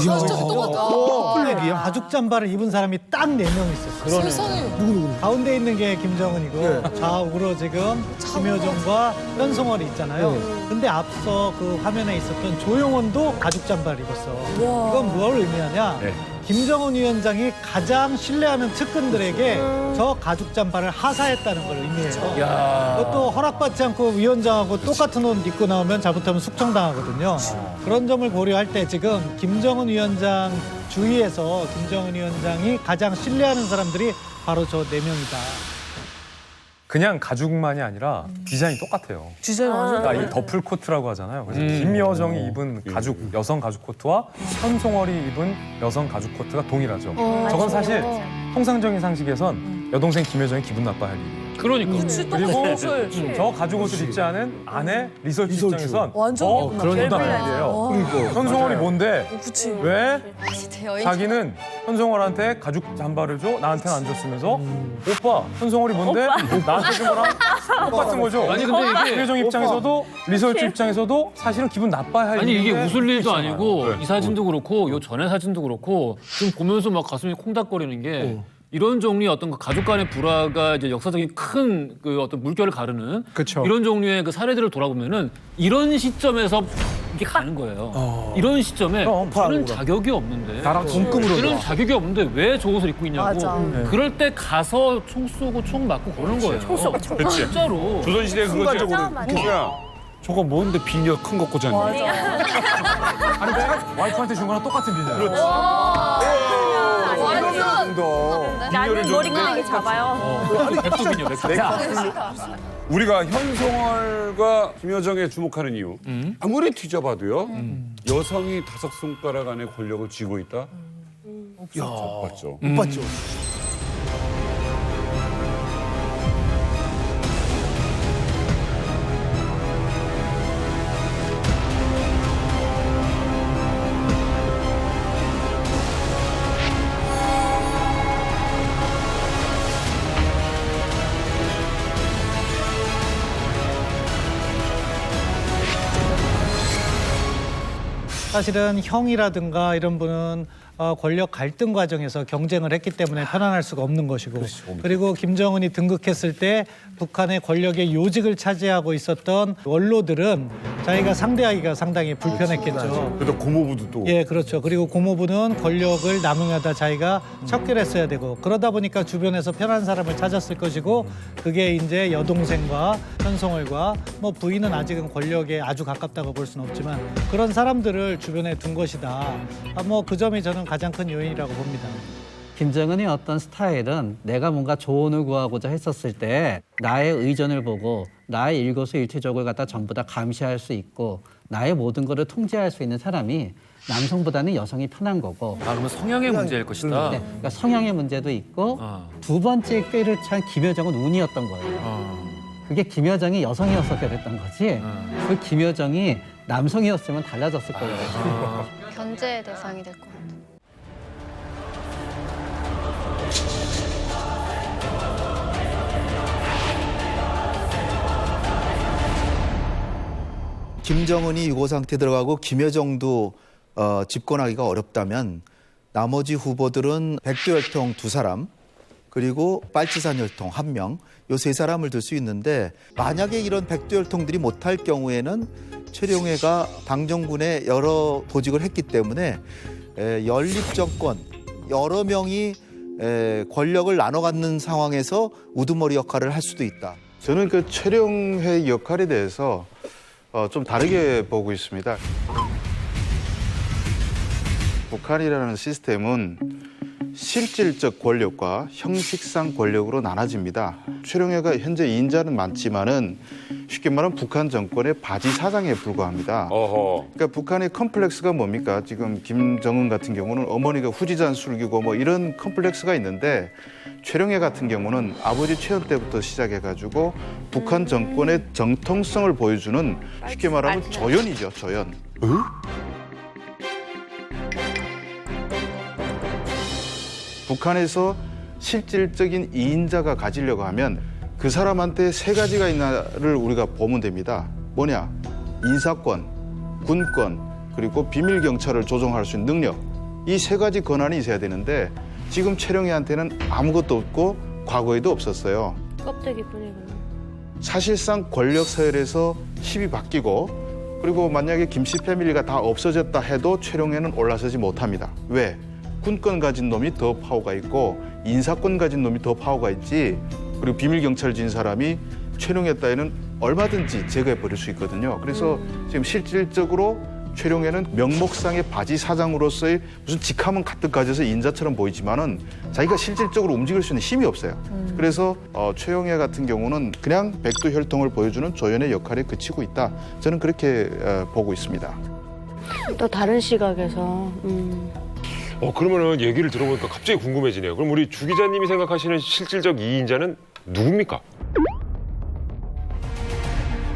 가죽 잠바를 입은 사람이 딱 4명 있었어요. 세상에. 누구? 가운데 있는 게 김정은이고 좌우로 지금 김여정과 현송월이 있잖아요. 근데 앞서 그 화면에 있었던 조용원도 가죽 잠바를 입었어. 이건 뭘 의미하냐? 김정은 위원장이 가장 신뢰하는 측근들에게 저 가죽 잠바를 하사했다는 걸 의미해요. 그것도 허락받지 않고 위원장하고 똑같은 옷 입고 나오면 잘못하면 숙청당하거든요. 그런 점을 고려할 때 지금 김정은 위원장 주위에서 김정은 위원장이 가장 신뢰하는 사람들이 바로 저 4명이다. 그냥 가죽만이 아니라 디자인이 똑같아요. 디자인 완전 그러니까 이 더플 코트라고 하잖아요. 그래서 김여정이 입은 여성 가죽 코트와 현송월이 입은 여성 가죽 코트가 동일하죠. 저건 사실 통상적인 상식에선 여동생 김여정이 기분 나빠할 일이에요. 그러니까. 그리고 저 가죽 옷을 입지 않은 아내 리설주 입장에선 완전 그런 일이에요. 현송월이 뭔데? 왜? 자기는 현송월한테 가죽 잠바를 줘? 나한테는 안 줬으면서 오빠 현송월이 뭔데? 나한테 준 거랑 똑같은 거죠. 아니 근데 이게 김여정 입장에서도 리설주 입장에서도 사실은 기분 나빠야 할 아니 이게 일인데 웃을 일도 그렇잖아요. 아니고 이 사진도 그렇고 요 전에 사진도 그렇고 지금 보면서 막 가슴이 콩닥거리는 게 이런 종류의 어떤 그 가족 간의 불화가 이제 역사적인 큰 그 어떤 물결을 가르는 그쵸. 이런 종류의 그 사례들을 돌아보면은 이런 시점에서 이렇게 가는 거예요. 이런 시점에 저는 자격이 없는데 나랑 동급으로 저는 자격이 없는데 왜 저 옷을 입고 있냐고. 맞아. 그럴 때 가서 총 쏘고 총 맞고 그러는 거예요. 총 쏘고 총 그렇지. 진짜로. 조선시대 그거지. 야, 저거 뭔데 비녀 큰 거 꽂았냐. 아니 내가 와이프한테 준 거랑 똑같은 비녀. 그렇지. 나는 머리카락이 잡아요. 백도 비녀, 백도. 우리가 현송월과 김여정에 주목하는 이유. 아무리 뒤져봐도요. 여성이 5손가락 안에 권력을 쥐고 있다? 못 봤죠. 못 봤죠. 사실은 형이라든가 이런 분은 권력 갈등 과정에서 경쟁을 했기 때문에 편안할 수가 없는 것이고 그리고 김정은이 등극했을 때 북한의 권력의 요직을 차지하고 있었던 원로들은 자기가 상대하기가 상당히 불편했겠죠. 그래도 고모부도 또. 예, 그렇죠. 그리고 고모부는 권력을 남용하다 자기가 척결했어야 되고 그러다 보니까 주변에서 편한 사람을 찾았을 것이고 그게 이제 여동생과 현송월과 뭐 부인은 아직은 권력에 아주 가깝다고 볼 수는 없지만 그런 사람들을 주변에 둔 것이다. 뭐 그 점이 저는 가장 큰 요인이라고 봅니다. 김정은의 어떤 스타일은 내가 뭔가 조언을 구하고자 했었을 때 나의 의전을 보고 나의 일거수일투족을 갖다 전부 다 감시할 수 있고 나의 모든 것을 통제할 수 있는 사람이 남성보다는 여성이 편한 거고. 아, 그러면 성향의 문제일 것이다. 네, 그러니까 성향의 문제도 있고 두 번째 꾀를 찬 김여정은 운이었던 거예요. 그게 김여정이 여성이어서 그랬던 거지. 그 김여정이 남성이었으면 달라졌을 거예요. 견제의 대상이 될 것 같아요. 김정은이 유고 상태 들어가고 김여정도 집권하기가 어렵다면 나머지 후보들은 백두혈통 2사람 그리고 빨치산 혈통 1명 요 3사람을 들 수 있는데 만약에 이런 백두혈통들이 못할 경우에는 최룡해가 당정군에 여러 보직을 했기 때문에 연립정권 여러 명이 권력을 나눠 갖는 상황에서 우두머리 역할을 할 수도 있다. 저는 그 최룡해 역할에 대해서 좀 다르게 보고 있습니다. 북한이라는 시스템은 실질적 권력과 형식상 권력으로 나눠집니다. 최룡해가 현재 인자는 많지만은 쉽게 말하면 북한 정권의 바지 사장에 불과합니다. 그러니까 북한의 컴플렉스가 뭡니까? 지금 김정은 같은 경우는 어머니가 후지산 술기고 뭐 이런 컴플렉스가 있는데 최룡해 같은 경우는 아버지 최현 때부터 시작해가지고 북한 정권의 정통성을 보여주는 쉽게 말하면 조연이죠, 조연. 북한에서 실질적인 이인자가 가지려고 하면 그 사람한테 3가지가 있나를 우리가 보면 됩니다. 뭐냐? 인사권, 군권, 그리고 비밀경찰을 조종할 수 있는 능력. 이 3가지 권한이 있어야 되는데 지금 최룡해한테는 아무것도 없고 과거에도 없었어요. 껍데기 뿐이구나. 사실상 권력 서열에서 힘이 바뀌고 그리고 만약에 김씨 패밀리가 다 없어졌다 해도 최룡해는 올라서지 못합니다. 왜? 군권 가진 놈이 더 파워가 있고 인사권 가진 놈이 더 파워가 있지 그리고 비밀경찰 진 사람이 최룡해 따위는 얼마든지 제거해버릴 수 있거든요. 그래서 지금 실질적으로 최룡해는 명목상의 바지 사장으로서의 무슨 직함은 가득 가져서 인자처럼 보이지만은 자기가 실질적으로 움직일 수 있는 힘이 없어요. 그래서 최룡해 같은 경우는 그냥 백두혈통을 보여주는 조연의 역할에 그치고 있다. 저는 그렇게 보고 있습니다. 또 다른 시각에서 그러면은 얘기를 들어보니까 갑자기 궁금해지네요. 그럼 우리 주 기자님이 생각하시는 실질적 이인자는 누굽니까?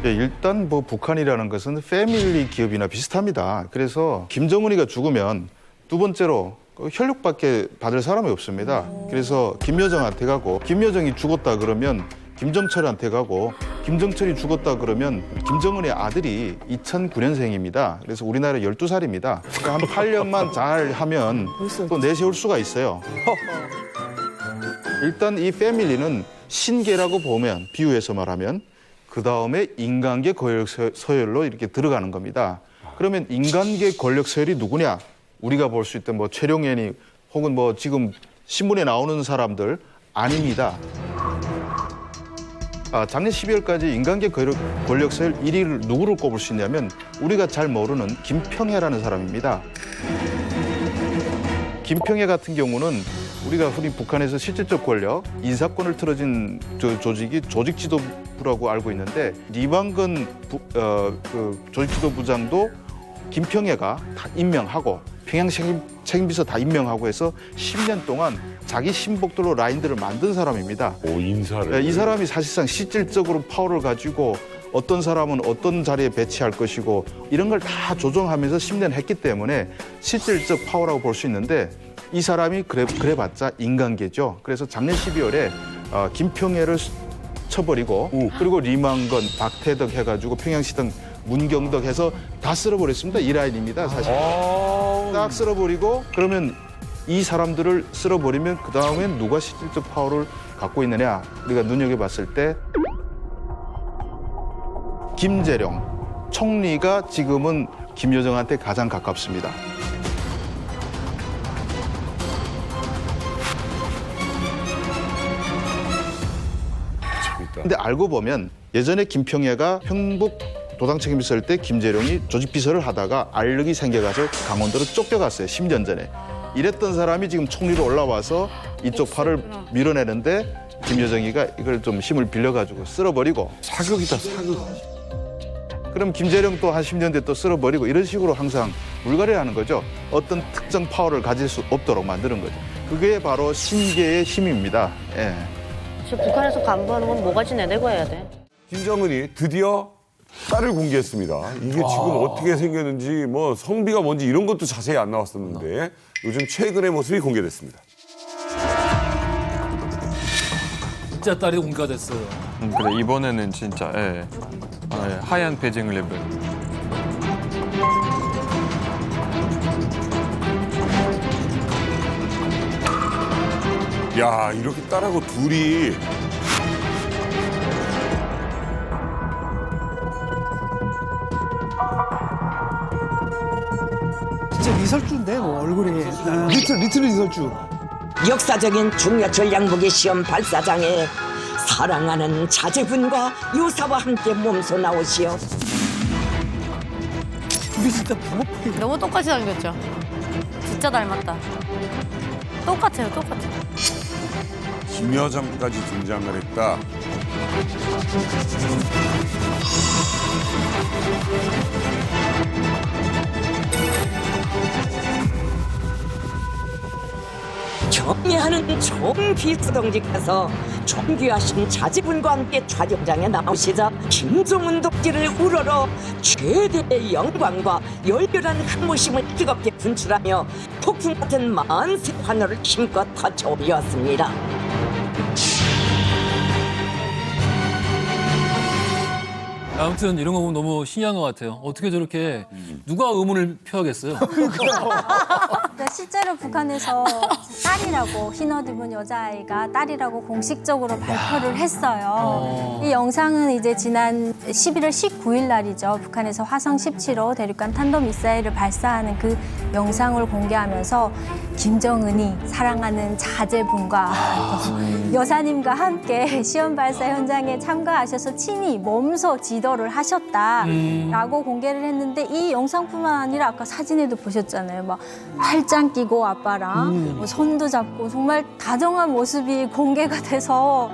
예, 일단 뭐 북한이라는 것은 패밀리 기업이나 비슷합니다. 그래서 김정은이가 죽으면 두 번째로 혈육밖에 받을 사람이 없습니다. 그래서 김여정한테 가고 김여정이 죽었다 그러면 김정철한테 가고 김정철이 죽었다 그러면 김정은의 아들이 2009년생입니다. 그래서 우리나라 12살입니다. 그러니까 한 8년만 잘 하면 또 내세울 수가 있어요. 일단 이 패밀리는 신계라고 보면 비유해서 말하면 그 다음에 인간계 서열로 이렇게 들어가는 겁니다. 그러면 인간계 권력 서열이 누구냐? 우리가 볼 수 있던 뭐 최룡현이 혹은 뭐 지금 신문에 나오는 사람들 아닙니다. 작년 12월까지 인간계 권력 서열 1위를 누구를 꼽을 수 있냐면 우리가 잘 모르는 김평해라는 사람입니다. 김평해 같은 경우는 우리가 흔히 북한에서 실질적 권력, 인사권을 틀어진 조직이 조직지도부라고 알고 있는데 리방건 조직지도부장도 김평해가 다 임명하고 평양 책임비서 다 임명하고 해서 10년 동안 자기 신복들로 라인들을 만든 사람입니다. 오, 인사를. 이 사람이 사실상 실질적으로 파워를 가지고 어떤 사람은 어떤 자리에 배치할 것이고 이런 걸 다 조정하면서 10년 했기 때문에 실질적 파워라고 볼 수 있는데 이 사람이 그래봤자 인간계죠. 그래서 작년 12월에 김평해를 쳐버리고 그리고 리망건, 박태덕 해가지고 평양시당 문경덕 해서 다 쓸어버렸습니다. 이 라인입니다, 사실. 딱 쓸어버리고 그러면 이 사람들을 쓸어버리면 그 다음엔 누가 실질적 파워를 갖고 있느냐 우리가 눈여겨봤을 때 김재룡 총리가 지금은 김여정한테 가장 가깝습니다. 근데 알고 보면 예전에 김평해가 평북 도당 책임비서일 때 김재룡이 조직비서를 하다가 알력이 생겨가서 강원도로 쫓겨갔어요. 10년 전에. 이랬던 사람이 지금 총리로 올라와서 이쪽 팔을 밀어내는데 김여정이가 이걸 좀 힘을 빌려가지고 쓸어버리고. 사극이다, 사극. 그럼 김재룡 또 한 10년 뒤에 또 쓸어버리고 이런 식으로 항상 물갈이를 하는 거죠. 어떤 특정 파워를 가질 수 없도록 만드는 거죠. 그게 바로 신계의 힘입니다. 예. 북한에서 간부하는 건 뭐가지 내대고 해야 돼. 김정은이 드디어 딸을 공개했습니다. 이게 지금 어떻게 생겼는지 뭐 성비가 뭔지 이런 것도 자세히 안 나왔었는데 요즘 최근의 모습이 공개됐습니다. 진짜 딸이 공개가 됐어요. 그래 이번에는 진짜 하얀 베징 랩을. 야 이렇게 딸하고 둘이 진짜 리설주인데 뭐 얼굴이. 리틀 리설주. 역사적인 중요 전략무기 시험 발사장에 사랑하는 자제분과 유사와 함께 몸소 나오시어 우리 진짜 부모님. 너무 똑같이 생겼죠? 진짜 닮았다. 똑같아요, 똑같아. 김여정까지 등장을 했다. 경애하는 총비서동지께서 존귀하신 자제분과 함께 촬영장에 나오시자 김정은 동지를 우러러 최대의 영광과 열렬한 항모심을 뜨겁게 분출하며 폭풍 같은 만세 환호를 힘껏 터쳐올렸습니다. 아무튼 이런 거 보면 너무 신기한 것 같아요. 어떻게 저렇게 누가 의문을 표하겠어요? 실제로 북한에서 딸이라고 흰 옷 입은 여자아이가 딸이라고 공식적으로 발표를 했어요. 이 영상은 이제 지난 11월 19일 날이죠. 북한에서 화성 17호 대륙간 탄도미사일을 발사하는 그 영상을 공개하면서 김정은이 사랑하는 자제분과 여사님과 함께 시험 발사 현장에 참가하셔서 친히 몸소 지도를 하셨다라고 공개를 했는데 이 영상뿐만 아니라 아까 사진에도 보셨잖아요. 막 팔짱 끼고 아빠랑 뭐 손도 잡고 정말 다정한 모습이 공개가 돼서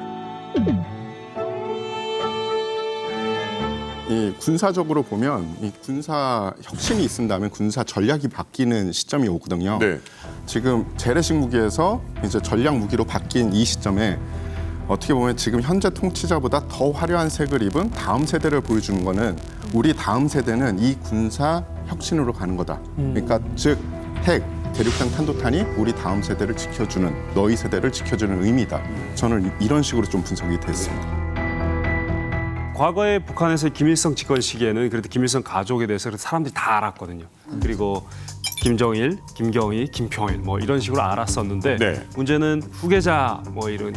이 군사적으로 보면 이 군사 혁신이 있은다면 군사 전략이 바뀌는 시점이 오거든요. 네. 지금 재래식 무기에서 이제 전략 무기로 바뀐 이 시점에 어떻게 보면 지금 현재 통치자보다 더 화려한 색을 입은 다음 세대를 보여주는 거는 우리 다음 세대는 이 군사 혁신으로 가는 거다. 그러니까 즉 핵, 대륙간 탄도탄이 우리 다음 세대를 지켜주는 너희 세대를 지켜주는 의미다. 저는 이런 식으로 좀 분석이 됐습니다. 과거에 북한에서 김일성 집권 시기에는 그래도 김일성 가족에 대해서 사람들이 다 알았거든요. 그리고 김정일, 김경희, 김평일 뭐 이런 식으로 알았었는데 문제는 후계자 뭐 이런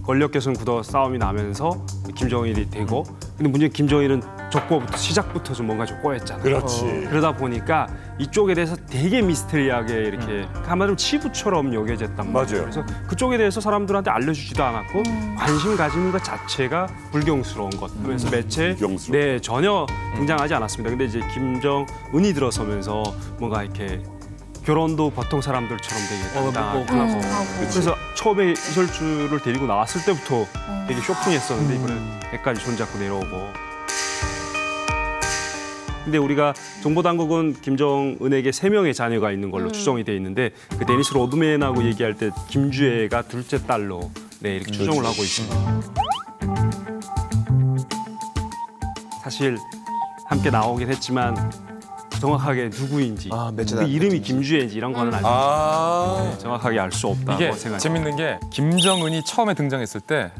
권력 계승 구도 싸움이 나면서 김정일이 되고 근데 문제는 김정일은 적고부터 시작부터 좀 뭔가 좀 꼬였잖아요. 그렇지. 그러다 보니까 이쪽에 대해서 되게 미스테리하게 이렇게 한마디로 치부처럼 여겨졌단 말이에요. 맞아요. 그래서 그쪽에 대해서 사람들한테 알려주지도 않았고 관심 가지는 것 자체가 불경스러운 것. 그래서 매체에 네, 전혀 등장하지 않았습니다. 근데 이제 김정은이 들어서면서 뭔가 이렇게 결혼도 보통 사람들처럼 되게 당당하고 그래서 처음에 이설주를 데리고 나왔을 때부터 되게 쇼킹했었는데 이번에 애까지 손잡고 내려오고 근데 우리가 정보당국은 김정은에게 3명의 자녀가 있는 걸로 추정이 돼 있는데 그 데니스 로드맨하고 얘기할 때 김주애가 둘째 딸로 네, 이렇게 추정을 하고 있습니다. 사실 함께 나오긴 했지만 정확하게 누구인지 그 이름이 김주애인지 이런 거는 아직 네, 정확하게 알 수 없다고 이게 생각합니다. 재밌는 게 김정은이 처음에 등장했을 때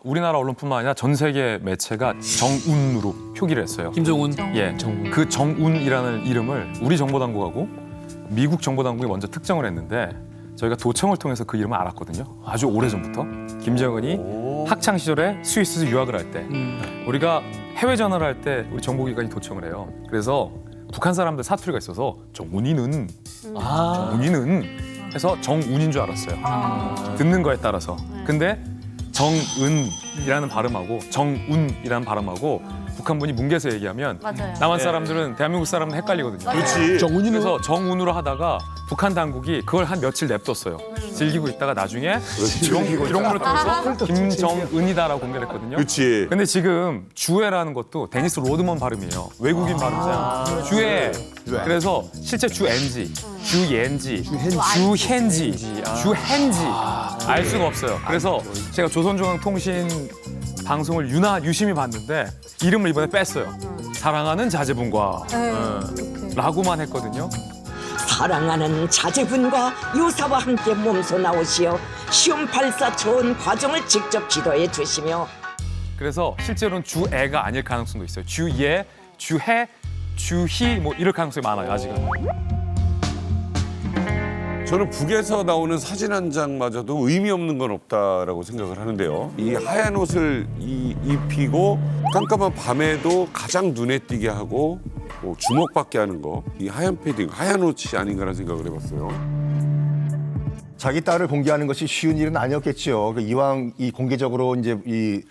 우리나라 언론뿐만 아니라 전 세계 매체가 정운으로 표기를 했어요. 김정은? 예, 그 정운이라는 이름을 우리 정보당국하고 미국 정보당국이 먼저 특정을 했는데 저희가 도청을 통해서 그 이름을 알았거든요. 아주 오래전부터. 김정은이 학창 시절에 스위스에서 유학을 할 때 우리가 해외 전화를 할 때 우리 정보기관이 도청을 해요. 그래서 북한 사람들 사투리가 있어서 정운이는 해서 정운인 줄 알았어요. 듣는 거에 따라서. 근데 정은이라는 발음하고 정운이라는 발음하고 북한 분이 뭉개서 얘기하면 맞아요. 남한 사람들은 대한민국 사람은 헷갈리거든요. 맞아요. 그렇지. 정운이는 그래서 정운으로 하다가 북한 당국이 그걸 한 며칠 냅뒀어요. 즐기고 있다가 나중에 기록물을 통해서 김정은이다라고 공개를 했거든요. 그렇지. 근데 지금 주애라는 것도 데니스 로드먼 발음이에요. 외국인 발음이잖아요. 주애. 그래서 실제 주엔지, 주옌지, 주현지, 주헨지 알 수가 없어요. 그래서 제가 조선중앙통신 방송을 유심히 봤는데 이름을 이번에 뺐어요. 사랑하는 자제분과 라고만 했거든요. 사랑하는 자제분과 유사와 함께 몸소 나오시어 시험 발사 좋은 과정을 직접 지도해 주시며 그래서 실제로는 주애가 아닐 가능성도 있어요. 주예, 주해, 주희 뭐 이럴 가능성이 많아요. 아직은. 저는 북에서 나오는 사진 한 장마저도 의미 없는 건 없다라고 생각을 하는데요. 이 하얀 옷을 입히고 깜깜한 밤에도 가장 눈에 띄게 하고 주목받게 하는 거, 이 하얀 패딩, 하얀 옷이 아닌가라는 생각을 해봤어요. 자기 딸을 공개하는 것이 쉬운 일은 아니었겠죠. 이왕 이 공개적으로 이제 이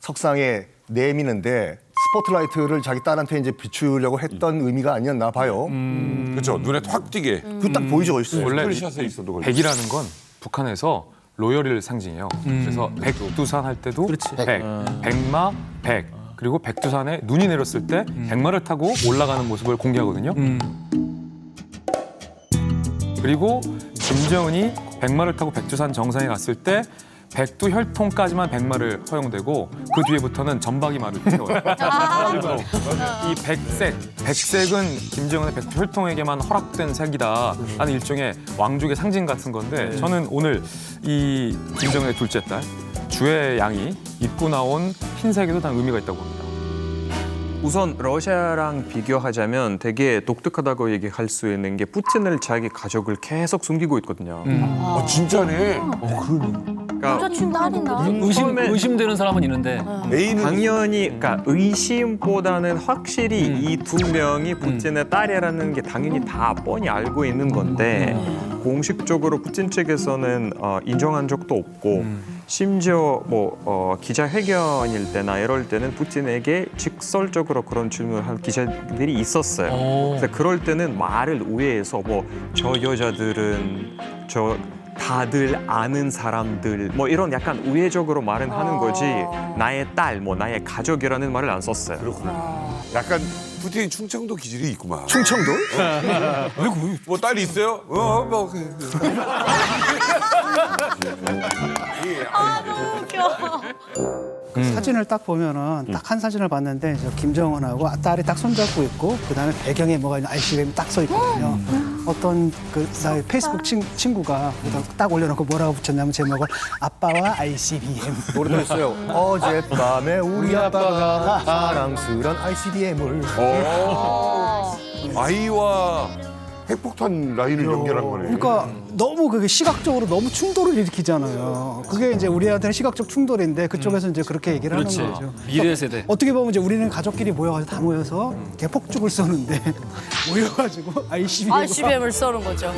석상에 내미는데 스포트라이트를 자기 딸한테 이제 비추려고 했던 의미가 아니었나 봐요. 그렇죠. 눈에 확 띄게. 그 딱 보이죠, 얼씬. 원래 풀샷에 있어도 걸리죠. 백이라는 건 북한에서 로열을 상징해요. 그래서 백두산 할 때도 백, 백마, 백. 그리고 백두산에 눈이 내렸을 때 백마를 타고 올라가는 모습을 공개하거든요. 그리고 김정은이 백마를 타고 백두산 정상에 갔을 때 백두 혈통까지만 백마를 허용되고 그 뒤에부터는 전박이 말을 태워요. 이 백색은 김정은의 백두 혈통에게만 허락된 색이다 하는 일종의 왕족의 상징 같은 건데 저는 오늘 이 김정은의 둘째 딸 주의 양이 입고 나온 흰색에도 다 의미가 있다고 봅니다. 우선 러시아랑 비교하자면 되게 독특하다고 얘기할 수 있는 게 푸틴을 자기 가족을 계속 숨기고 있거든요. 진짜네. 그러니까 의심되는 사람은 있는데 당연히 그러니까 의심보다는 확실히 이 두 명이 푸틴의 딸이라는 게 당연히 다 뻔히 알고 있는 건데 공식적으로 푸틴 측에서는 인정한 적도 없고 심지어 기자회견일 때나 이럴 때는 푸틴에게 직설적으로 그런 질문을 한 기자들이 있었어요. 그래서 그럴 때는 말을 우회해서 저 여자들은 다들 아는 사람들 이런 약간 우회적으로 말은 하는 거지 나의 딸, 나의 가족이라는 말을 안 썼어요. 그렇구나. 약간 푸틴이 충청도 기질이 있구만. 충청도? 뭐 딸이 있어요? 너무 웃겨. 그 사진을 딱 보면은 딱 한 사진을 봤는데 김정은하고 딸이 딱 손잡고 있고 그다음에 배경에 뭐가 있는 ICBM이 딱 써 있거든요. 어떤 그 나의 페이스북 친구가 딱 올려놓고 뭐라고 붙였냐면 제목을 아빠와 ICBM. 노래도 있어요. 어젯밤에 우리 아빠가 사랑스런 ICBM을. 아이와 핵폭탄 라인을 연결한 거네. 그러니까 너무 그게 시각적으로 너무 충돌을 일으키잖아요. 그게 이제 우리한테는 시각적 충돌인데 그쪽에서 이제 그렇게 얘기를 그렇지. 하는 거죠. 미래 세대. 어떻게 보면 이제 우리는 가족끼리 모여가지고 다 모여서 개폭죽을 쏘는데 모여가지고 ICBM을 ICBM을 쏘는 거죠.